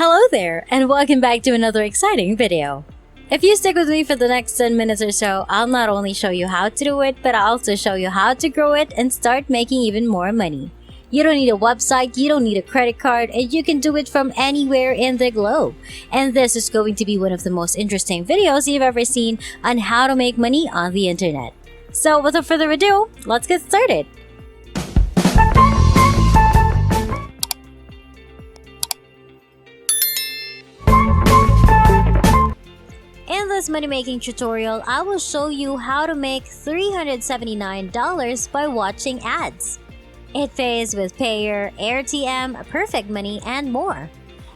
Hello there, and welcome back to another exciting video. If you stick with me for the next 10 minutes or so, I'll not only show you how to do it, but I'll also show you how to grow it and start making even more money. You don't need a website, you don't need a credit card, and you can do it from anywhere in the globe. And this is going to be one of the most interesting videos you've ever seen on how to make money on the internet. So without further ado, let's get started. In this money-making tutorial, I will show you how to make $379 by watching ads. It pays with PAYEER, AirTM, Perfect Money, and more.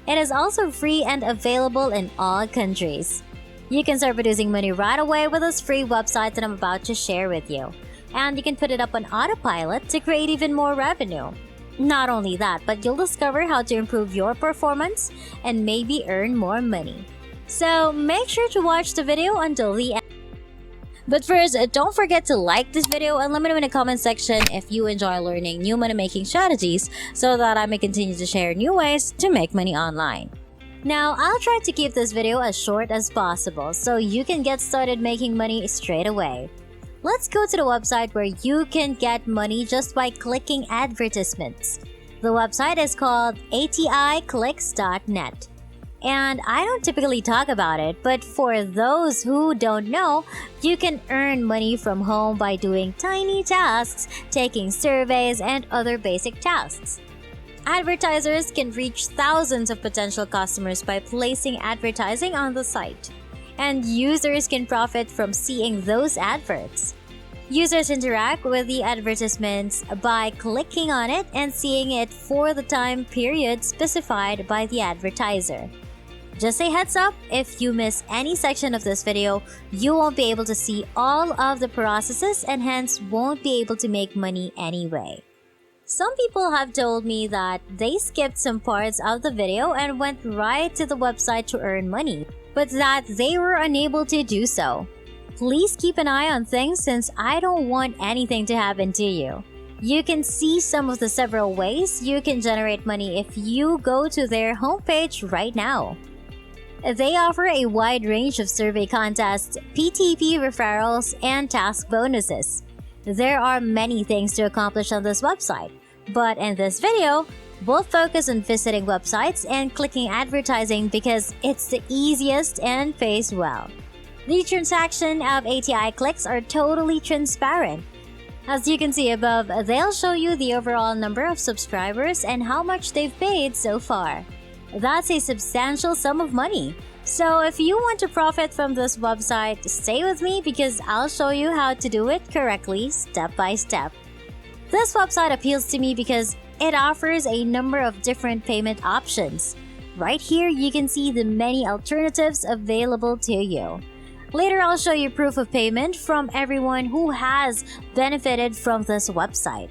It is also free and available in all countries. You can start producing money right away with this free website that I'm about to share with you. And you can put it up on autopilot to create even more revenue. Not only that, but you'll discover how to improve your performance and maybe earn more money. So make sure to watch the video until the end. But first, don't forget to like this video and let me know in the comment section if you enjoy learning new money-making strategies so that I may continue to share new ways to make money online. Now, I'll try to keep this video as short as possible so you can get started making money straight away. Let's go to the website where you can get money just by clicking advertisements. The website is called aticlicks.net. And I don't typically talk about it, but for those who don't know, you can earn money from home by doing tiny tasks, taking surveys, and other basic tasks. Advertisers can reach thousands of potential customers by placing advertising on the site, and users can profit from seeing those adverts. Users interact with the advertisements by clicking on it and seeing it for the time period specified by the advertiser. Just a heads up, if you miss any section of this video, you won't be able to see all of the processes and hence won't be able to make money anyway. Some people have told me that they skipped some parts of the video and went right to the website to earn money, but that they were unable to do so. Please keep an eye on things since I don't want anything to happen to you. You can see some of the several ways you can generate money if you go to their homepage right now. They offer a wide range of survey contests, PTP referrals, and task bonuses. There are many things to accomplish on this website, but in this video, we'll focus on visiting websites and clicking advertising because it's the easiest and pays well. The transactions of ATI clicks are totally transparent. As you can see above, they'll show you the overall number of subscribers and how much they've paid so far. That's a substantial sum of money. So if you want to profit from this website, stay with me because I'll show you how to do it correctly step by step. This website appeals to me because it offers a number of different payment options. Right here, you can see the many alternatives available to you. Later, I'll show you proof of payment from everyone who has benefited from this website.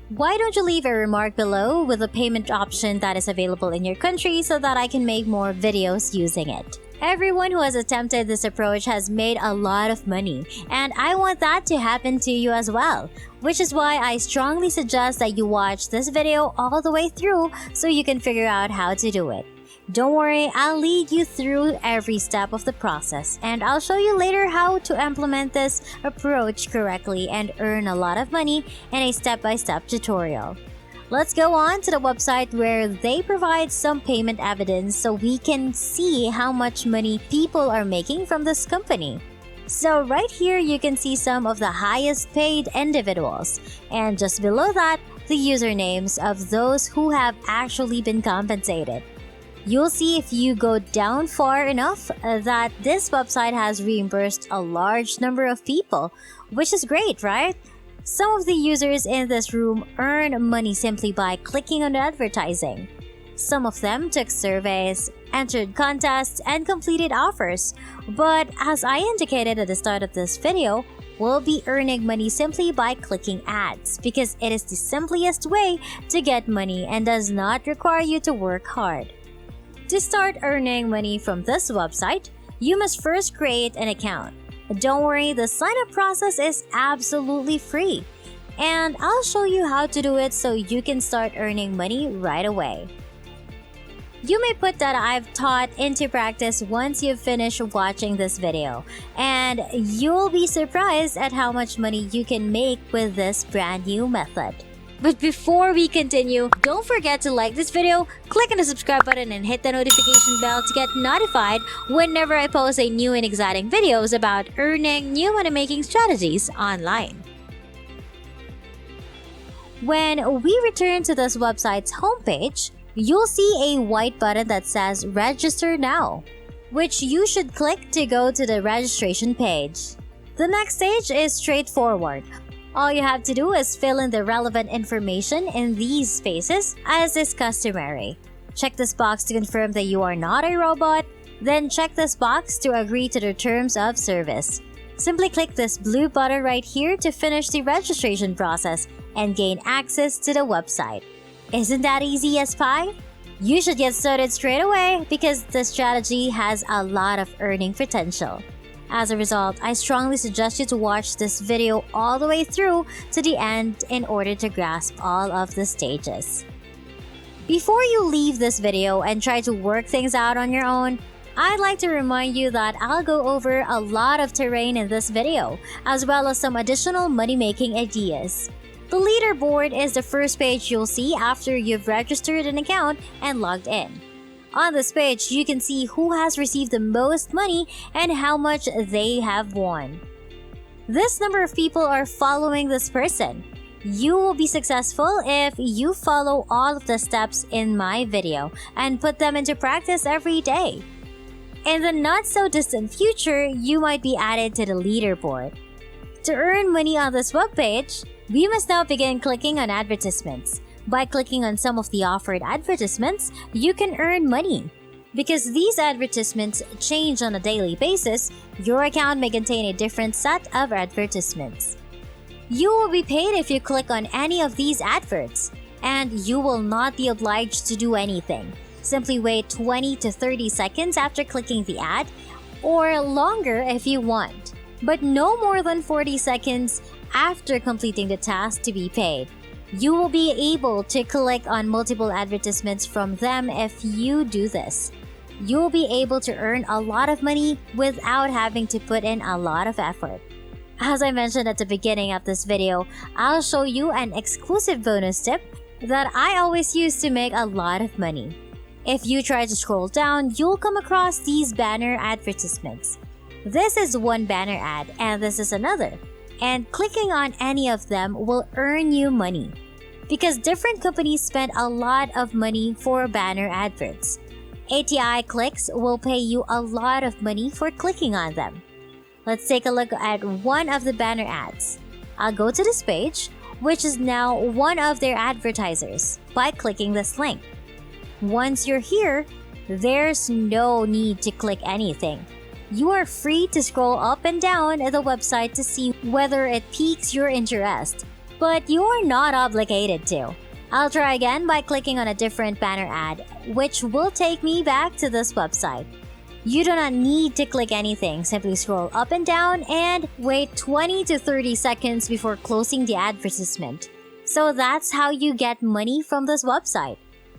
Why don't you leave a remark below with a payment option that is available in your country so that I can make more videos using it. Everyone who has attempted this approach has made a lot of money, and I want that to happen to you as well, which is why I strongly suggest that you watch this video all the way through so you can figure out how to do it. Don't worry, I'll lead you through every step of the process, and I'll show you later how to implement this approach correctly and earn a lot of money in a step-by-step tutorial. Let's go on to the website where they provide some payment evidence so we can see how much money people are making from this company. So right here, you can see some of the highest paid individuals, and just below that, the usernames of those who have actually been compensated. You'll see if you go down far enough that this website has reimbursed a large number of people, which is great, right? Some of the users in this room earn money simply by clicking on advertising. Some of them took surveys, entered contests, and completed offers. But as I indicated at the start of this video, we'll be earning money simply by clicking ads because it is the simplest way to get money and does not require you to work hard. To start earning money from this website, you must first create an account. Don't worry, the sign-up process is absolutely free. And I'll show you how to do it so you can start earning money right away. You may put that I've taught into practice once you've finished watching this video, and you'll be surprised at how much money you can make with this brand new method. But before we continue, don't forget to like this video, click on the subscribe button, and hit the notification bell to get notified whenever I post a new and exciting videos about earning new money-making strategies online. When we return to this website's homepage, you'll see a white button that says Register Now, which you should click to go to the registration page. The next stage is straightforward. All you have to do is fill in the relevant information in these spaces as is customary. Check this box to confirm that you are not a robot, then check this box to agree to the terms of service. Simply click this blue button right here to finish the registration process and gain access to the website. Isn't that easy as pie? You should get started straight away because this strategy has a lot of earning potential. As a result, I strongly suggest you to watch this video all the way through to the end in order to grasp all of the stages. Before you leave this video and try to work things out on your own, I'd like to remind you that I'll go over a lot of terrain in this video, as well as some additional money-making ideas. The leaderboard is the first page you'll see after you've registered an account and logged in. On this page, you can see who has received the most money and how much they have won. This number of people are following this person. You will be successful if you follow all of the steps in my video and put them into practice every day. In the not-so-distant future, you might be added to the leaderboard. To earn money on this webpage, we must now begin clicking on advertisements. By clicking on some of the offered advertisements, you can earn money. Because these advertisements change on a daily basis, your account may contain a different set of advertisements. You will be paid if you click on any of these adverts, and you will not be obliged to do anything. Simply wait 20 to 30 seconds after clicking the ad, or longer if you want, but no more than 40 seconds after completing the task to be paid. You will be able to click on multiple advertisements from them if you do this. You will be able to earn a lot of money without having to put in a lot of effort. As I mentioned at the beginning of this video, I'll show you an exclusive bonus tip that I always use to make a lot of money. If you try to scroll down, you'll come across these banner advertisements. This is one banner ad and this is another. And clicking on any of them will earn you money. Because different companies spend a lot of money for banner adverts. ATI clicks will pay you a lot of money for clicking on them. Let's take a look at one of the banner ads. I'll go to this page, which is now one of their advertisers, by clicking this link. Once you're here, there's no need to click anything. You are free to scroll up and down the website to see whether it piques your interest, but you are not obligated to. I'll try again by clicking on a different banner ad, which will take me back to this website. You do not need to click anything, simply scroll up and down and wait 20 to 30 seconds before closing the advertisement. So that's how you get money from this website.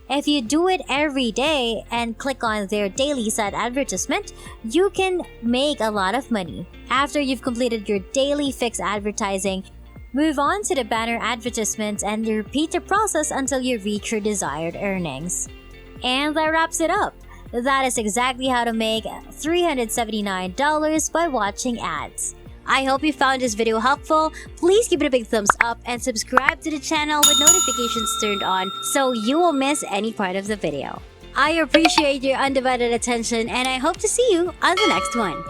If you do it every day and click on their daily set advertisement, you can make a lot of money. After you've completed your daily fixed advertising, move on to the banner advertisements and repeat the process until you reach your desired earnings. And that wraps it up. That is exactly how to make $379 by watching ads. I hope you found this video helpful. Please give it a big thumbs up and subscribe to the channel with notifications turned on so you won't miss any part of the video. I appreciate your undivided attention and I hope to see you on the next one.